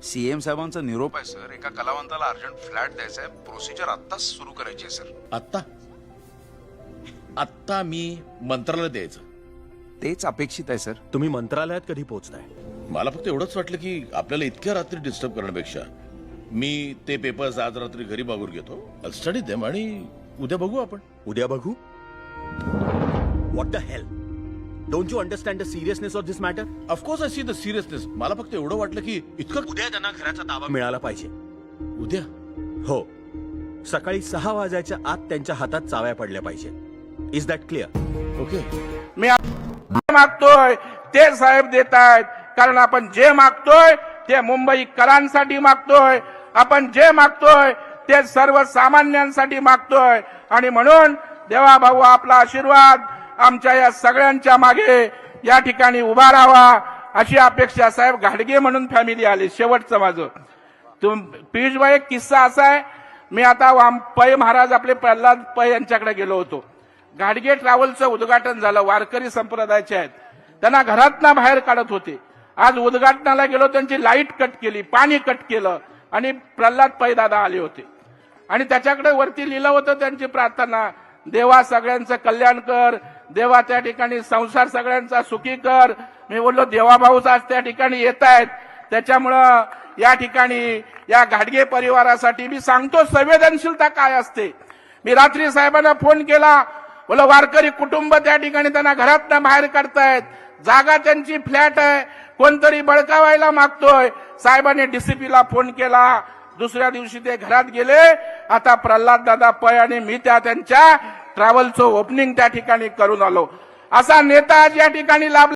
CM साहेबांचा निरोप आहे सर. एका कलावंताला अर्जंट फ्लॅट द्यायचा आहे. प्रोसिजर आत्ताच सुरू करायची आहे सर. आत्ता आत्ता मी मंत्रालयात द्यायचं. तेच अपेक्षित आहे सर. तुम्ही मंत्रालयात कधी पोहोचताय? मला फक्त एवढंच वाटलं की आपल्याला इतक्या रात्री डिस्टर्ब करण्यापेक्षा मी ते पेपर्स आज रात्री घरी बघून घेतो, स्टडी देम, आणि उद्या बघू आपण. उद्या बघू? What the hell? Don't you understand the seriousness of this matter? Of course I see the seriousness. मला फक्त एवढं वाटलं की इतकं उद्या त्यांना घराचा ताबा मिळाला पाहिजे. उद्या हो, सकाळी 6 वाजायच्या आत त्यांच्या हातात चाव्या पडल्या पाहिजे. Is that clear? ओके. मी मागतोय ते साहेब देत आहेत. कारण आपण जे मागतोय ते मुंबईकरांसाठी मागतोय. आपण जे मागतोय ते सर्वसामान्यांसाठी मागतोय. आणि म्हणून देवा भाऊ आपला आशीर्वाद आमच्या या सगळ्यांच्या मागे या ठिकाणी उभा राहावा अशी अपेक्षा. साहेब घाडगे म्हणून फॅमिली आली. शेवटचं माझं पियुषभाई, एक किस्सा असा आहे. मी आता पै महाराज आपले प्रल्हाद पै यांच्याकडे गेलो होतो. घाडगे ट्रॅव्हलचं उद्घाटन झालं. वारकरी संप्रदायाचे आहेत. त्यांना घरातना बाहेर काढत होते. आज उद्घाटनाला गेलो, त्यांची लाईट कट केली, पाणी कट केलं, आणि प्रल्हाद पै दादा आले होते. आणि त्याच्याकडे वरती लिहिलं होतं त्यांची प्रार्थना, देवा सगळ्यांचं कल्याण कर, देवा त्या ठिकाणी संसार सगळ्यांचा सुखी कर. मी बोललो देवाभाऊच आज त्या ठिकाणी येत आहेत. त्याच्यामुळं या ठिकाणी या घाडगे परिवारासाठी मी सांगतो संवेदनशीलता काय असते. मी रात्री साहेबांना फोन केला, बोला वारकरी कुटुंब त्या ठिकाणी त्यांना घरातनं बाहेर काढतायत, जागा त्यांची फ्लॅट आहे, कोणतरी बळकावायला मागतोय. साहेबांनी डीसीपीला फोन केला. दुसऱ्या दिवशी ते घरात गेले. आता प्रल्हाद दादा पै आणि मी त्यांच्या ट्रॅव्हलचं ओपनिंग त्या ठिकाणी करून आलो. असा नेता आज या ठिकाणी लाभला.